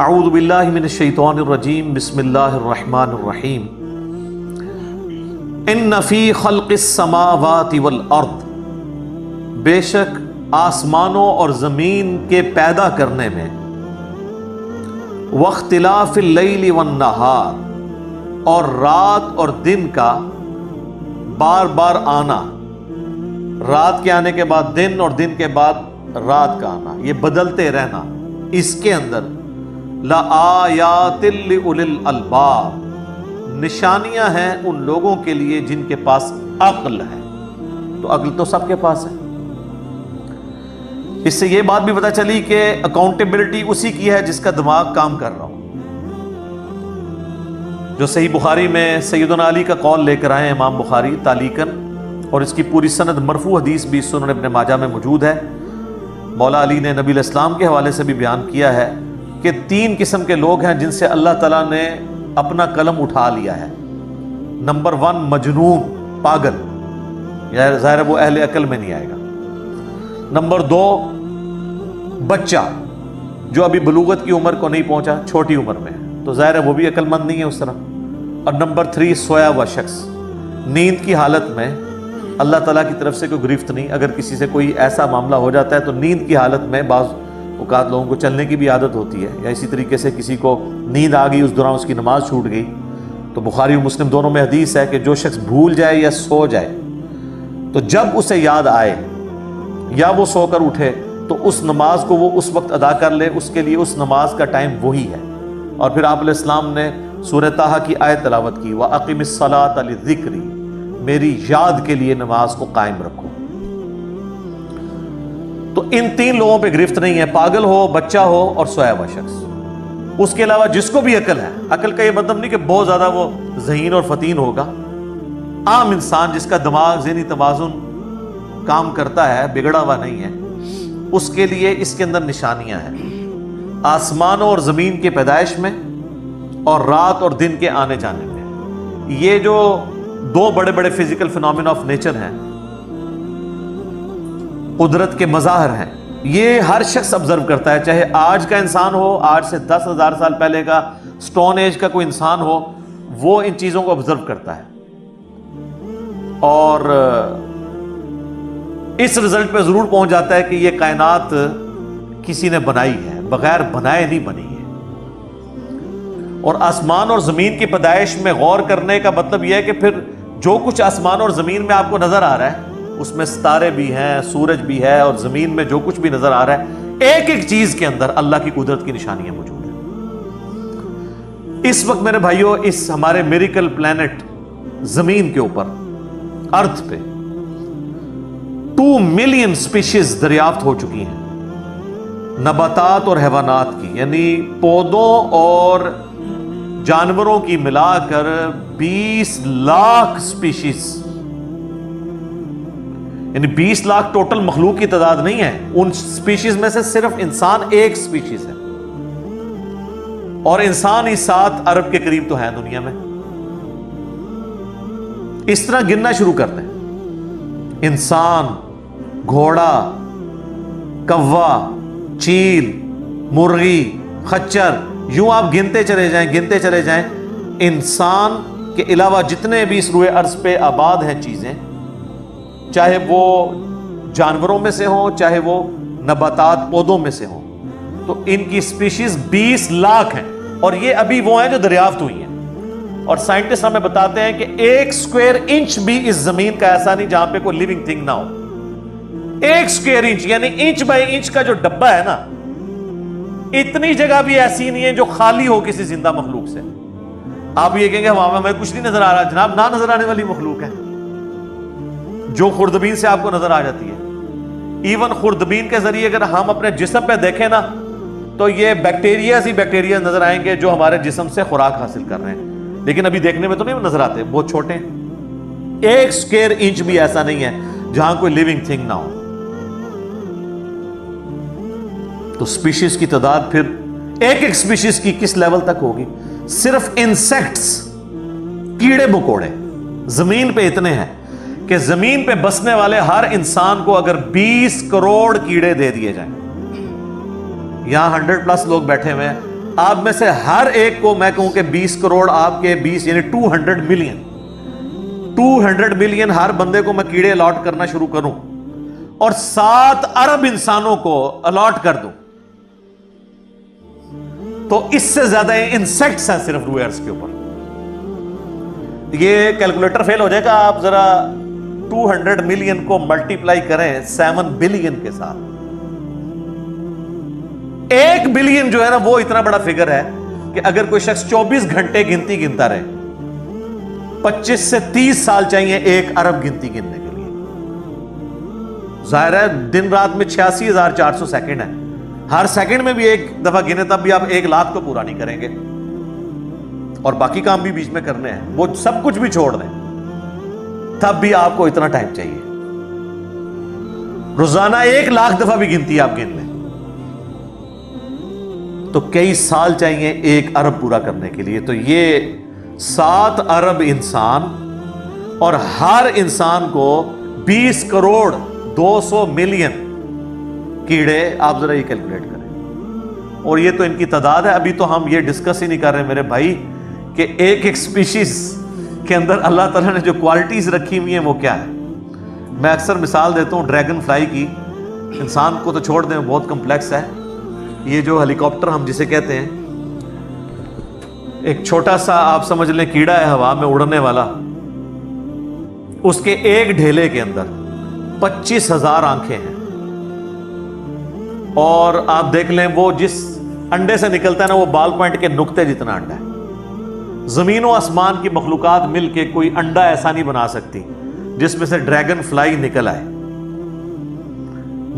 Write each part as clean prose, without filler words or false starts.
اعوذ باللہ من الشیطان الرجیم بسم اللہ الرحمن الرحیم ان فی خلق السماوات والارض، بے شک آسمانوں اور زمین کے پیدا کرنے میں، واختلاف اللیل والنہار، اور رات اور دن کا بار بار آنا، رات کے آنے کے بعد دن اور دن کے بعد رات کا آنا، یہ بدلتے رہنا، اس کے اندر لآیات لأولی الالباب، نشانیاں ہیں ان لوگوں کے لیے جن کے پاس عقل ہے۔ تو عقل تو سب کے پاس ہے۔ اس سے یہ بات بھی پتہ چلی کہ اکاؤنٹیبلٹی اسی کی ہے جس کا دماغ کام کر رہا ہو۔ جو صحیح بخاری میں سیدنا علی کا قول لے کر آئے امام بخاری تعلیقاً، اور اس کی پوری سند مرفوع حدیث بھی سنن ابن ماجہ میں موجود ہے۔ مولا علی نے نبی علیہ السلام کے حوالے سے بھی بیان کیا ہے کہ 3 قسم کے لوگ ہیں جن سے اللہ تعالیٰ نے اپنا قلم اٹھا لیا ہے۔ نمبر 1 مجنون، پاگل، ظاہر ہے وہ اہل عقل میں نہیں آئے گا۔ نمبر 2 بچہ، جو ابھی بلوغت کی عمر کو نہیں پہنچا، چھوٹی عمر میں، تو ظاہر ہے وہ بھی عقل مند نہیں ہے اس طرح۔ اور نمبر 3 سویا ہوا شخص، نیند کی حالت میں، اللہ تعالیٰ کی طرف سے کوئی گرفت نہیں۔ اگر کسی سے کوئی ایسا معاملہ ہو جاتا ہے تو نیند کی حالت میں، بعض اوقات لوگوں کو چلنے کی بھی عادت ہوتی ہے، یا اسی طریقے سے کسی کو نیند آ گئی، اس دوران اس کی نماز چھوٹ گئی، تو بخاری و مسلم دونوں میں حدیث ہے کہ جو شخص بھول جائے یا سو جائے تو جب اسے یاد آئے یا وہ سو کر اٹھے تو اس نماز کو وہ اس وقت ادا کر لے، اس کے لیے اس نماز کا ٹائم وہی ہے۔ اور پھر آپ علیہ السلام نے سورہ طٰہٰ کی آیت تلاوت کی، وَأَقِمِ الصَّلَاةَ لِلذِّكْرِ، میری یاد کے لیے نماز کو قائم رکھو۔ تو ان 3 لوگوں پہ گرفت نہیں ہے، پاگل ہو، بچہ ہو اور سویا ہوا شخص۔ اس کے علاوہ جس کو بھی عقل ہے، عقل کا یہ مطلب نہیں کہ بہت زیادہ وہ ذہین اور فطین ہوگا، عام انسان جس کا دماغ ذہنی توازن کام کرتا ہے، بگڑا ہوا نہیں ہے، اس کے لیے اس کے اندر نشانیاں ہیں، آسمانوں اور زمین کی پیدائش میں اور رات اور دن کے آنے جانے میں۔ یہ جو 2 بڑے بڑے فزیکل فینومینا آف نیچر ہیں، قدرت کے مظاہر ہیں، یہ ہر شخص آبزرو کرتا ہے، چاہے آج کا انسان ہو، آج سے 10,000 سال پہلے کا سٹون ایج کا کوئی انسان ہو، وہ ان چیزوں کو آبزرو کرتا ہے، اور اس رزلٹ پہ ضرور پہنچ جاتا ہے کہ یہ کائنات کسی نے بنائی ہے، بغیر بنائے نہیں بنی ہے۔ اور آسمان اور زمین کی پیدائش میں غور کرنے کا مطلب یہ ہے کہ پھر جو کچھ آسمان اور زمین میں آپ کو نظر آ رہا ہے، اس میں ستارے بھی ہیں، سورج بھی ہے، اور زمین میں جو کچھ بھی نظر آ رہا ہے، ایک ایک چیز کے اندر اللہ کی قدرت کی نشانیاں موجود ہیں۔ اس وقت میرے بھائیوں، اس ہمارے میریکل پلانٹ زمین کے اوپر، ارتھ پہ 2 ملین سپیشیز دریافت ہو چکی ہیں، نباتات اور حیوانات کی، یعنی پودوں اور جانوروں کی ملا کر 20 لاکھ سپیشیز، یعنی 20 لاکھ ٹوٹل مخلوق کی تعداد نہیں ہے، ان سپیشیز میں سے صرف انسان ایک سپیشیز ہے، اور انسان ہی 7 ارب کے قریب تو ہیں دنیا میں۔ اس طرح گننا شروع کرتے ہیں، انسان، گھوڑا، کوا، چیل، مرغی، خچر، یوں آپ گنتے چلے جائیں، انسان کے علاوہ جتنے بھی اس روئے ارض پہ آباد ہیں چیزیں، چاہے وہ جانوروں میں سے ہوں، چاہے وہ نباتات پودوں میں سے ہوں، تو ان کی سپیشیز 20 لاکھ ہیں، اور یہ ابھی وہ ہیں جو دریافت ہوئی ہیں۔ اور سائنٹسٹ ہمیں بتاتے ہیں کہ 1 اسکوائر انچ بھی اس زمین کا ایسا نہیں جہاں پہ کوئی لیونگ تھنگ نہ ہو۔ 1 اسکوائر انچ یعنی انچ بائی انچ کا جو ڈبہ ہے نا، اتنی جگہ بھی ایسی نہیں ہے جو خالی ہو کسی زندہ مخلوق سے۔ آپ یہ کہیں گے وہاں ہمیں کچھ نہیں نظر آ رہا، جناب نہ نظر آنے والی مخلوق ہے جو خوردبین سے آپ کو نظر آ جاتی ہے۔ ایون خوردبین کے ذریعے اگر ہم اپنے جسم پہ دیکھیں نا، تو یہ بیکٹیریا ہی بیکٹیریا نظر آئیں گے جو ہمارے جسم سے خوراک حاصل کر رہے ہیں، لیکن ابھی دیکھنے میں تو نہیں نظر آتے، بہت چھوٹے ہیں۔ 1 اسکوائر انچ بھی ایسا نہیں ہے جہاں کوئی لیونگ تھنگ نہ ہو۔ تو سپیشیز کی تعداد پھر ایک ایک سپیشیز کی کس لیول تک ہوگی؟ صرف انسیکٹس، کیڑے مکوڑے زمین پہ اتنے ہیں کہ زمین پہ بسنے والے ہر انسان کو اگر 20 کروڑ کیڑے دے دیے جائیں، یہاں 100+ لوگ بیٹھے ہوئے ہیں، آپ میں سے ہر ایک کو میں کہوں کہ 20 کروڑ آپ کے 20 یعنی 200 ملین ہر بندے کو میں کیڑے الاٹ کرنا شروع کروں اور 7 ارب انسانوں کو الاٹ کر دوں تو اس سے زیادہ انسیکٹس ہیں صرف روئے ارض کے اوپر. یہ کیلکولیٹر فیل ہو جائے گا. آپ ذرا 200 ملین کو ملٹیپلائی کریں 7 بلین کے ساتھ. 1 بلین جو ہے نا وہ اتنا بڑا فگر ہے کہ اگر کوئی شخص 24 گھنٹے گنتی گنتا رہے 25 سے 30 سال چاہیے 1 ارب گنتی گننے کے لیے. ظاہر ہے دن رات میں 86,400 سیکنڈ ہے. ہر سیکنڈ میں بھی ایک دفعہ گنے تب بھی آپ 1 لاکھ تو پورا نہیں کریں گے اور باقی کام بھی بیچ میں کرنے ہیں. وہ سب کچھ بھی چھوڑ دیں تب بھی آپ کو اتنا ٹائم چاہیے. روزانہ 1 لاکھ دفعہ بھی گنتی آپ گن لیں تو کئی سال چاہیے 1 ارب پورا کرنے کے لیے. تو یہ 7 ارب انسان اور ہر انسان کو 20 کروڑ 200 ملین کیڑے. آپ ذرا یہ کیلکولیٹ کریں اور یہ تو ان کی تعداد ہے. ابھی تو ہم یہ ڈسکس ہی نہیں کر رہے میرے بھائی کہ ایک سپیشیز کے اندر اللہ تعالیٰ نے جو کوالٹیز رکھی ہوئی ہیں وہ کیا ہے. میں اکثر مثال دیتا ہوں ڈریگن فلائی کی. انسان کو تو چھوڑ دیں بہت کمپلیکس ہے. یہ جو ہیلی کاپٹر ہم جسے کہتے ہیں ایک چھوٹا سا آپ سمجھ لیں کیڑا ہے ہوا میں اڑنے والا. اس کے ایک ڈھیلے کے اندر 25,000 آنکھیں ہیں اور آپ دیکھ لیں وہ جس انڈے سے نکلتا ہے نا وہ بال پوائنٹ کے نقطے جتنا انڈا ہے. زمین و آسمان کی مخلوقات مل کے کوئی انڈا ایسا نہیں بنا سکتی جس میں سے ڈریگن فلائی نکل آئے.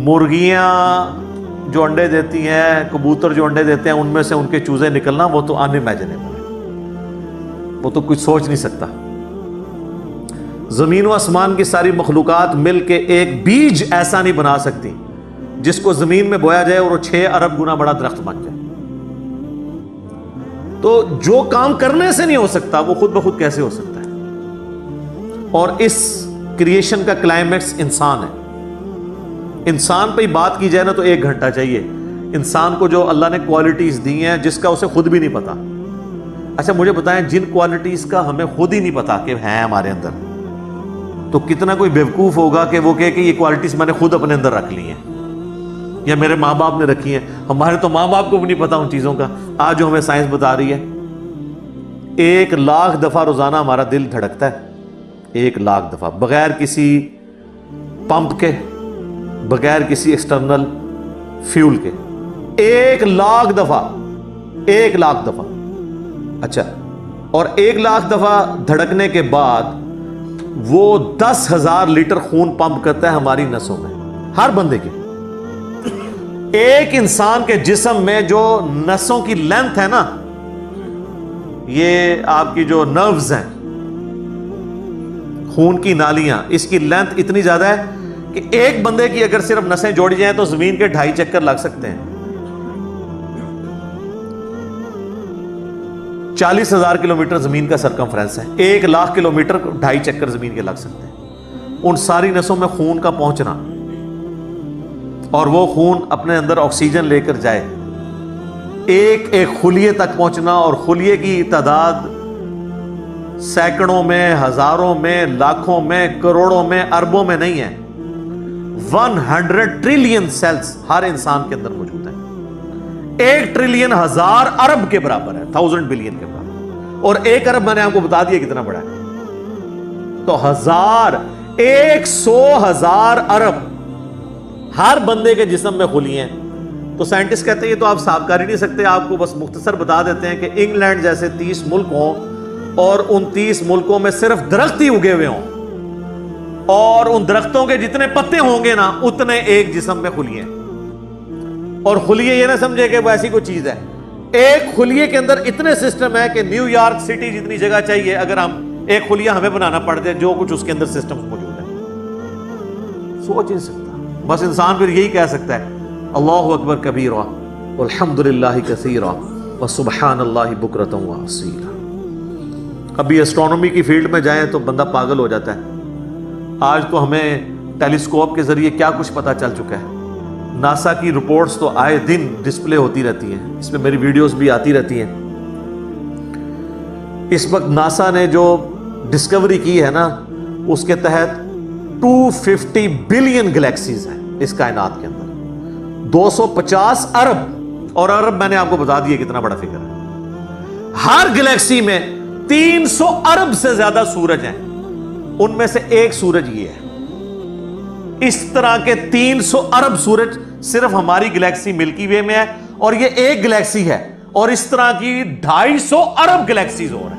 مرغیاں جو انڈے دیتی ہیں کبوتر جو انڈے دیتے ہیں ان میں سے ان کے چوزے نکلنا وہ تو ان امیجنیبل ہے. وہ تو کچھ سوچ نہیں سکتا. زمین و آسمان کی ساری مخلوقات مل کے ایک بیج ایسا نہیں بنا سکتی جس کو زمین میں بویا جائے اور وہ 6 ارب گنا بڑا درخت بن جائے. تو جو کام کرنے سے نہیں ہو سکتا وہ خود بخود کیسے ہو سکتا ہے. اور اس کریشن کا کلائمیکس انسان ہے. انسان پہ ہی بات کی جائے نا تو 1 گھنٹہ چاہیے. انسان کو جو اللہ نے کوالٹیز دی ہیں جس کا اسے خود بھی نہیں پتا. اچھا مجھے بتائیں جن کوالٹیز کا ہمیں خود ہی نہیں پتا کہ ہیں ہمارے اندر تو کتنا کوئی بیوقوف ہوگا کہ وہ کہے کہ یہ کوالٹیز میں نے خود اپنے اندر رکھ لی ہیں یا میرے ماں باپ نے رکھی ہیں. ہمارے تو ماں باپ کو بھی نہیں پتا ان چیزوں کا. آج جو ہمیں سائنس بتا رہی ہے 1 لاکھ دفعہ روزانہ ہمارا دل دھڑکتا ہے. 1 لاکھ دفعہ بغیر کسی پمپ کے بغیر کسی ایکسٹرنل فیول کے. 1 لاکھ دفعہ 1 لاکھ دفعہ. اچھا اور 1 لاکھ دفعہ دھڑکنے کے بعد وہ 10,000 لیٹر خون پمپ کرتا ہے ہماری نسوں میں ہر بندے کے. ایک انسان کے جسم میں جو نسوں کی لینتھ ہے نا یہ آپ کی جو نروز ہیں خون کی نالیاں اس کی لینتھ اتنی زیادہ ہے کہ ایک بندے کی اگر صرف نسیں جوڑی جائیں تو زمین کے 2.5 چکر لگ سکتے ہیں. 40,000 کلومیٹر زمین کا سرکمفرنس ہے. 1 لاکھ کلومیٹر 2.5 چکر زمین کے لگ سکتے ہیں. ان ساری نسوں میں خون کا پہنچنا اور وہ خون اپنے اندر آکسیجن لے کر جائے ایک ایک خلیے تک پہنچنا اور خلیے کی تعداد سینکڑوں میں ہزاروں میں لاکھوں میں کروڑوں میں اربوں میں نہیں ہے. 100 ٹریلین سیلز ہر انسان کے اندر موجود ہیں. 1 ٹریلین 1000 ارب کے برابر ہے 1000 بلین کے برابر اور 1 ارب میں نے آپ کو بتا دیا کتنا بڑا ہے. تو 100,000 ارب ہر بندے کے جسم میں خلیے ہیں. تو سائنٹسٹ کہتے ہیں یہ تو آپ صاف کر ہی نہیں سکتے. آپ کو بس مختصر بتا دیتے ہیں کہ انگلینڈ جیسے 30 ملک ہوں اور ان 30 ملکوں میں صرف درخت ہی اگے ہوئے ہوں اور ان درختوں کے جتنے پتے ہوں گے نا اتنے ایک جسم میں خلیے ہیں. اور خلیے یہ نہ سمجھے کہ وہ ایسی کوئی چیز ہے. ایک خلیے کے اندر اتنے سسٹم ہے کہ نیو یارک سٹی جتنی جگہ چاہیے اگر ہم ایک خلیہ ہمیں بنانا پڑ جائے جو کچھ اس کے اندر سسٹم موجود ہے. سوچ نہیں سکتا. بس انسان پھر یہی کہہ سکتا ہے اللہ اکبر کبیرہ والحمدللہ کثیرہ وسبحان اللہ بکرۃ واصیلا. ابھی ایسٹرونومی کی فیلڈ میں جائیں تو بندہ پاگل ہو جاتا ہے. آج تو ہمیں ٹیلیسکوپ کے ذریعے کیا کچھ پتا چل چکا ہے. ناسا کی رپورٹس تو آئے دن ڈسپلے ہوتی رہتی ہیں، اس میں میری ویڈیوز بھی آتی رہتی ہیں۔ اس وقت ناسا نے جو ڈسکوری کی ہے نا، اس کے تحت 250 بلین گلیکسیز ہیں اس کائنات کے اندر، 250 ارب، اور ارب میں نے آپ کو بتا دیا کتنا بڑا فگر ہے۔ ہر گلیکسی میں 300 ارب سے زیادہ سورج ہیں، ان میں سے ایک سورج یہ ہے۔ اس طرح کے 300 ارب سورج صرف ہماری گلیکسی ملکی وے میں ہے، اور یہ ایک گلیکسی ہے، اور اس طرح کی 250 ارب گلیکسیز اور ہیں۔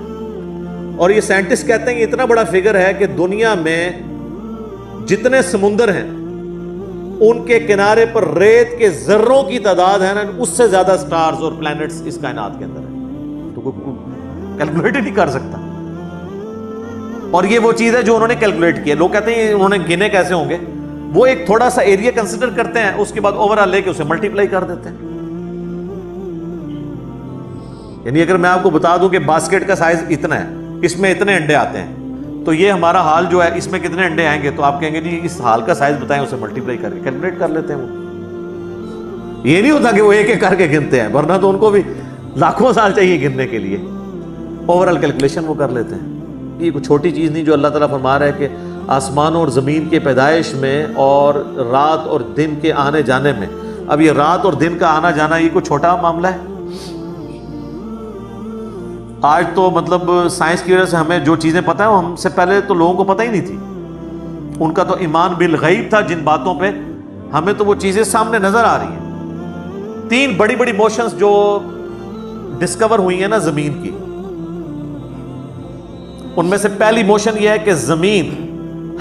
اور یہ سائنٹسٹ کہتے ہیں کہ اتنا بڑا فگر ہے کہ دنیا میں جتنے سمندر ہیں ان کے کنارے پر ریت کے ذروں کی تعداد ہے نا، اس سے زیادہ سٹارز اور پلانٹس اس کائنات کے اندر ہیں، تو کوئی کیلکولیٹ ہی نہیں کر سکتا۔ اور یہ وہ چیز ہے جو انہوں نے کیلکولیٹ کی ہے۔ لوگ کہتے ہیں انہوں نے گنے کیسے ہوں گے؟ وہ ایک تھوڑا سا ایریا کنسیڈر کرتے ہیں، اس کے بعد اوورآل لے کے اسے ملٹیپلائی کر دیتے ہیں۔ یعنی اگر میں آپ کو بتا دوں کہ باسکٹ کا سائز اتنا ہے، اس میں اتنے انڈے آتے ہیں، تو یہ ہمارا حال جو ہے اس میں کتنے انڈے آئیں گے، تو آپ کہیں گے جی اس حال کا سائز بتائیں، اسے ملٹیپلائی کر کے کیلکولیٹ کر لیتے ہیں۔ وہ یہ نہیں ہوتا کہ وہ ایک ایک کر کے گنتے ہیں، ورنہ تو ان کو بھی لاکھوں سال چاہیے گننے کے لیے۔ اوورآل کیلکولیشن وہ کر لیتے ہیں۔ یہ کوئی چھوٹی چیز نہیں جو اللہ تعالیٰ فرما رہا ہے کہ آسمانوں اور زمین کے پیدائش میں اور رات اور دن کے آنے جانے میں، اب یہ رات اور دن کا آنا جانا یہ کوئی چھوٹا معاملہ ہے؟ آج تو مطلب سائنس کی وجہ سے ہمیں جو چیزیں پتہ ہیں ہم سے پہلے تو لوگوں کو پتہ ہی نہیں تھی۔ ان کا تو ایمان بالغیب تھا جن باتوں پہ، ہمیں تو وہ چیزیں سامنے نظر آ رہی ہیں۔ 3 بڑی بڑی موشنز جو ڈسکور ہوئی ہیں نا زمین کی، ان میں سے پہلی موشن یہ ہے کہ زمین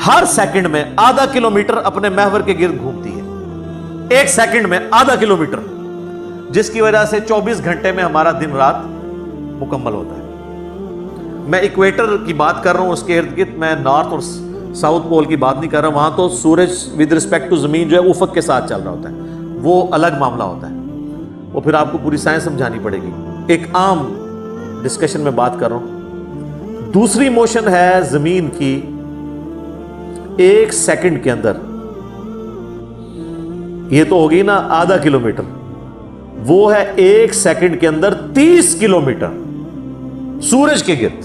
ہر سیکنڈ میں آدھا کلومیٹر اپنے محور کے گرد گھومتی ہے، ایک سیکنڈ میں آدھا کلومیٹر، جس کی وجہ سے 24 گھنٹے میں ہمارا دن رات مکمل ہوتا ہے۔ میں ایکویٹر کی بات کر رہا ہوں، اس کے ارد گرد، میں نارتھ اور ساؤتھ پول کی بات نہیں کر رہا ہوں۔ وہاں تو سورج ود رسپیکٹ ٹو زمین جو ہے افق کے ساتھ چل رہا ہوتا ہے، وہ الگ معاملہ ہوتا ہے، وہ پھر آپ کو پوری سائنس سمجھانی پڑے گی۔ ایک عام ڈسکشن میں بات کر رہا ہوں۔ دوسری موشن ہے زمین کی، ایک سیکنڈ کے اندر، یہ تو ہوگی نا آدھا کلومیٹر، وہ ہے ایک سیکنڈ کے اندر 30 کلومیٹر سورج کے گرد۔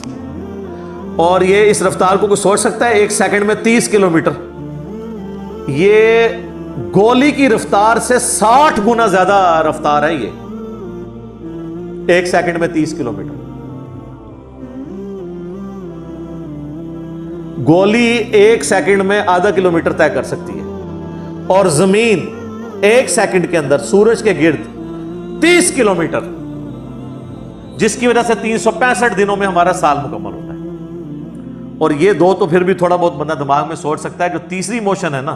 اور یہ اس رفتار کو کوئی سوچ سکتا ہے؟ ایک سیکنڈ میں 30 کلومیٹر، یہ گولی کی رفتار سے 60 گنا زیادہ رفتار ہے۔ یہ ایک سیکنڈ میں 30 کلومیٹر، گولی ایک سیکنڈ میں آدھا کلومیٹر طے کر سکتی ہے، اور زمین ایک سیکنڈ کے اندر سورج کے گرد 30 کلومیٹر، جس کی وجہ سے 365 دنوں میں ہمارا سال مکمل ہوتا ہے۔ اور یہ دو تو پھر بھی تھوڑا بہت بندہ دماغ میں سوچ سکتا ہے۔ جو تیسری موشن ہے نا،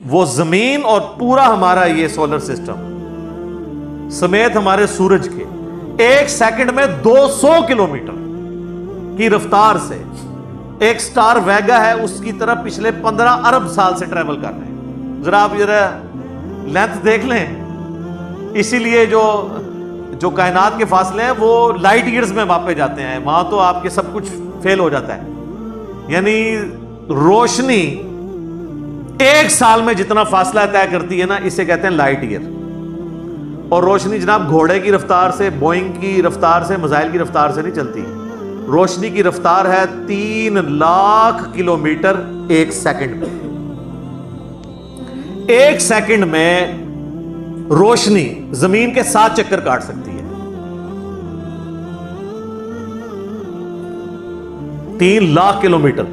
وہ زمین اور پورا ہمارا یہ سولر سسٹم سمیت ہمارے سورج کے ایک سیکنڈ میں 200 کلومیٹر کی رفتار سے ایک سٹار ویگا ہے، اس کی طرف پچھلے 15 ارب سال سے ٹریول کر رہے ہیں۔ ذرا آپ ذرا لینتھ دیکھ لیں۔ اسی لیے جو کائنات کے فاصلے ہیں وہ لائٹ ایئرز میں ماپے جاتے ہیں، وہاں تو آپ کے سب کچھ فیل ہو جاتا ہے۔ یعنی روشنی ایک سال میں جتنا فاصلہ طے کرتی ہے نا، اسے کہتے ہیں لائٹ ایئر۔ اور روشنی جناب گھوڑے کی رفتار سے، بوئنگ کی رفتار سے، میزائل کی رفتار سے نہیں چلتی۔ روشنی کی رفتار ہے 3 لاکھ کلومیٹر ایک سیکنڈ میں۔ ایک سیکنڈ میں روشنی زمین کے 7 چکر کاٹ سکتی ہے۔ 3 لاکھ کلومیٹر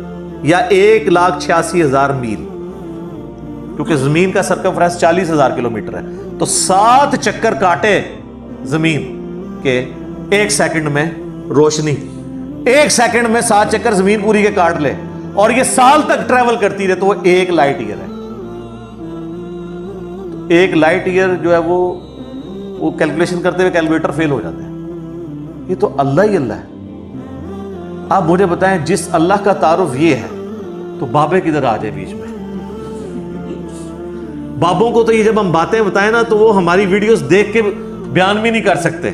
یا 1,86,000 میل، کیونکہ زمین کا سرکمفرنس 40,000 کلومیٹر ہے، تو 7 چکر کاٹے زمین کے ایک سیکنڈ میں روشنی، ایک سیکنڈ میں 7 چکر زمین پوری کے کاٹ لے، اور یہ سال تک ٹریول کرتی رہے، تو وہ ایک لائٹ ایئر ہے۔ ایک لائٹ ایئر جو ہے وہ کیلکولیشن کرتے ہوئے کیلکولیٹر فیل ہو جاتے ہیں۔ یہ تو اللہ ہی اللہ ہے۔ آپ مجھے بتائیں، جس اللہ کا تعارف یہ ہے تو بابے کدھر آ جائے بیچ میں؟ بابوں کو تو یہ جب ہم باتیں بتائیں نا تو وہ ہماری ویڈیوز دیکھ کے بیان بھی نہیں کر سکتے،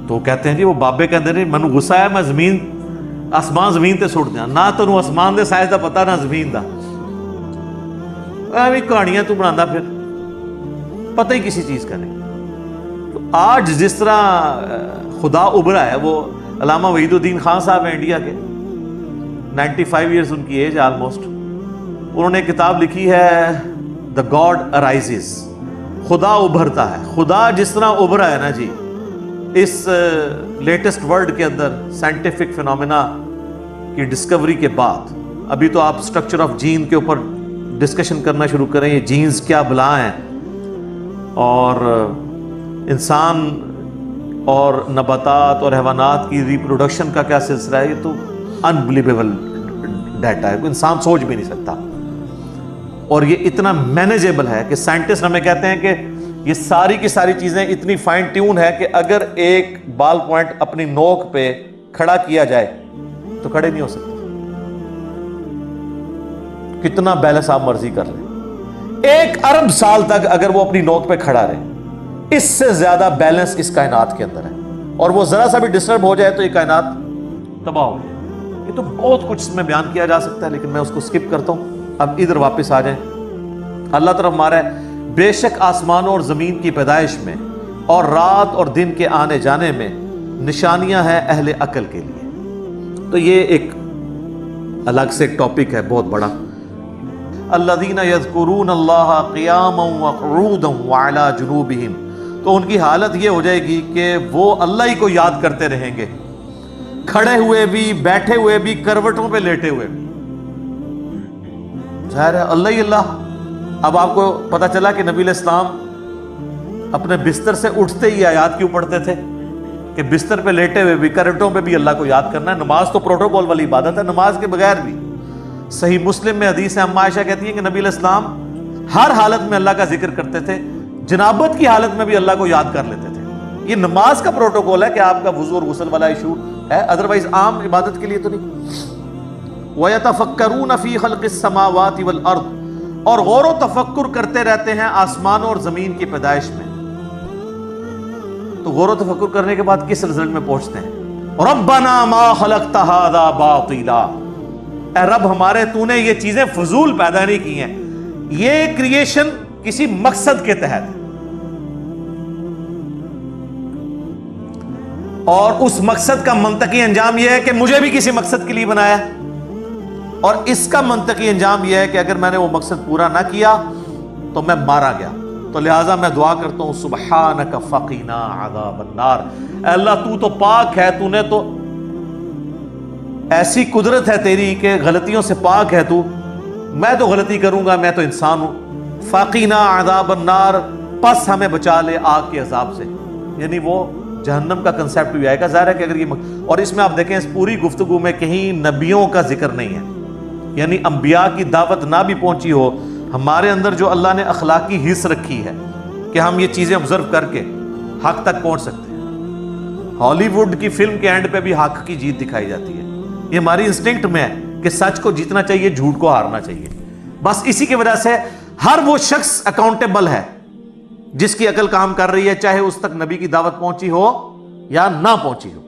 تو کہتے ہیں جی وہ بابے کہتے ہیں منو غصہ ہے، میں زمین آسمان زمین تے سٹ دیا، نہ تینوں آسمان دے سائز دا پتا نہ زمین دا، ایویں کہانیاں تو بنانا پھر۔ پتہ ہی کسی چیز کا نہیں. تو آج جس طرح خدا ابھرا ہے، وہ علامہ وحید الدین خان صاحب ہیں انڈیا کے، 95 ایئرز ان کی ایج آلموسٹ. انہوں نے کتاب لکھی ہے دا گاڈ ارائزز، خدا ابھرتا ہے. خدا جس طرح ابھرا ہے نا جی اس لیٹسٹ ورلڈ کے اندر سائنٹیفک فینومینا کی ڈسکوری کے بعد، ابھی تو آپ سٹرکچر آف جین کے اوپر ڈسکشن کرنا شروع کریں، یہ جینز کیا بلا ہیں اور انسان اور نباتات اور حیوانات کی ریپروڈکشن کا کیا سلسلہ ہے، یہ تو انبلیویبل ڈیٹا ہے، کوئی انسان سوچ بھی نہیں سکتا. اور یہ اتنا مینیجیبل ہے کہ سائنٹسٹ ہمیں کہتے ہیں کہ یہ ساری کی ساری چیزیں اتنی فائن ٹیون ہے کہ اگر ایک بال پوائنٹ اپنی نوک پہ کھڑا کیا جائے تو کھڑے نہیں ہو سکتے. کتنا بیلنس آپ مرضی کر لیں، 1 ارب سال تک اگر وہ اپنی نوک پہ کھڑا رہے، اس سے زیادہ بیلنس اس کائنات کے اندر ہے. اور وہ ذرا سا بھی ڈسٹرب ہو جائے تو یہ کائنات تباہ ہو جائے. یہ تو بہت کچھ اس میں بیان کیا جا سکتا ہے، لیکن میں اس کو سکپ کرتا ہوں. اب ادھر واپس آ جائیں. اللہ طرف مارا ہے، بے شک آسمانوں اور زمین کی پیدائش میں اور رات اور دن کے آنے جانے میں نشانیاں ہیں اہل عقل کے لیے. تو یہ ایک الگ سے ایک ٹاپک ہے بہت بڑا. الذین یذکرون اللہ قیاما وقعودا وعلی جنوبہم، تو ان کی حالت یہ ہو جائے گی کہ وہ اللہ ہی کو یاد کرتے رہیں گے، کھڑے ہوئے بھی، بیٹھے ہوئے بھی، کروٹوں پہ لیٹے ہوئے بھی. ظاہر ہے اللہ ہی اللہ. اب آپ کو پتا چلا کہ نبی علیہ السلام اپنے بستر سے اٹھتے ہی آیات کیوں پڑھتے تھے کہ بستر پہ لیٹے ہوئے بھی، کروٹوں پہ بھی اللہ کو یاد کرنا ہے. نماز تو پروٹوکول والی عبادت ہے، نماز کے بغیر بھی. صحیح مسلم میں حدیث ہے، اما عائشہ کہتی ہیں کہ نبی علیہ السلام ہر حالت میں اللہ کا ذکر کرتے تھے، جنابت کی حالت میں بھی اللہ کو یاد کر لیتے تھے. یہ نماز کا پروٹوکول ہے کہ آپ کا وضو اور غسل والا ایشو ہے، ادروائز عام عبادت کے لیے تو نہیں. وَيَتَفَكَّرُونَ فِي خَلْقِ السَّمَاوَاتِ وَالْأَرْضِ، اور غور و تفکر کرتے رہتے ہیں آسمانوں اور زمین کی پیدائش میں. تو غور و تفکر کرنے کے بعد کس رزلٹ میں پہنچتے ہیں؟ رَبَّنَا مَا خَلَقْتَ هَذَا بَاطِلًا، اے رب ہمارے تو نے یہ چیزیں فضول پیدا نہیں کی ہیں، یہ کریشن کسی مقصد کے تحت ہے، اور اس مقصد کا منطقی انجام یہ ہے کہ مجھے بھی کسی مقصد کے لیے بنایا ہے، اور اس کا منطقی انجام یہ ہے کہ اگر میں نے وہ مقصد پورا نہ کیا تو میں مارا گیا. تو لہٰذا میں دعا کرتا ہوں سبحانک فقینا عذاب النار، اے اللہ تو پاک ہے، تو نے تو ایسی قدرت ہے تیری کہ غلطیوں سے پاک ہے تو، میں تو غلطی کروں گا، میں تو انسان ہوں. فقینا عذاب النار، پس ہمیں بچا لے آگ کے عذاب سے. یعنی وہ جہنم کا کنسیپٹ بھی آئے گا. ظاہر ہے کہ اگر یہ اور اس میں آپ دیکھیں اس پوری گفتگو میں کہیں نبیوں کا ذکر نہیں ہے، یعنی انبیاء کی دعوت نہ بھی پہنچی ہو، ہمارے اندر جو اللہ نے اخلاقی حص رکھی ہے کہ ہم یہ چیزیں آبزرو کر کے حق تک پہنچ سکتے ہیں. ہالی ووڈ کی فلم کے اینڈ پہ بھی حق کی جیت دکھائی جاتی ہے. یہ ہماری انسٹنکٹ میں ہے کہ سچ کو جیتنا چاہیے، جھوٹ کو ہارنا چاہیے. بس اسی کی وجہ سے ہر وہ شخص اکاؤنٹیبل ہے جس کی عقل کام کر رہی ہے، چاہے اس تک نبی کی دعوت پہنچی ہو یا نہ پہنچی ہو.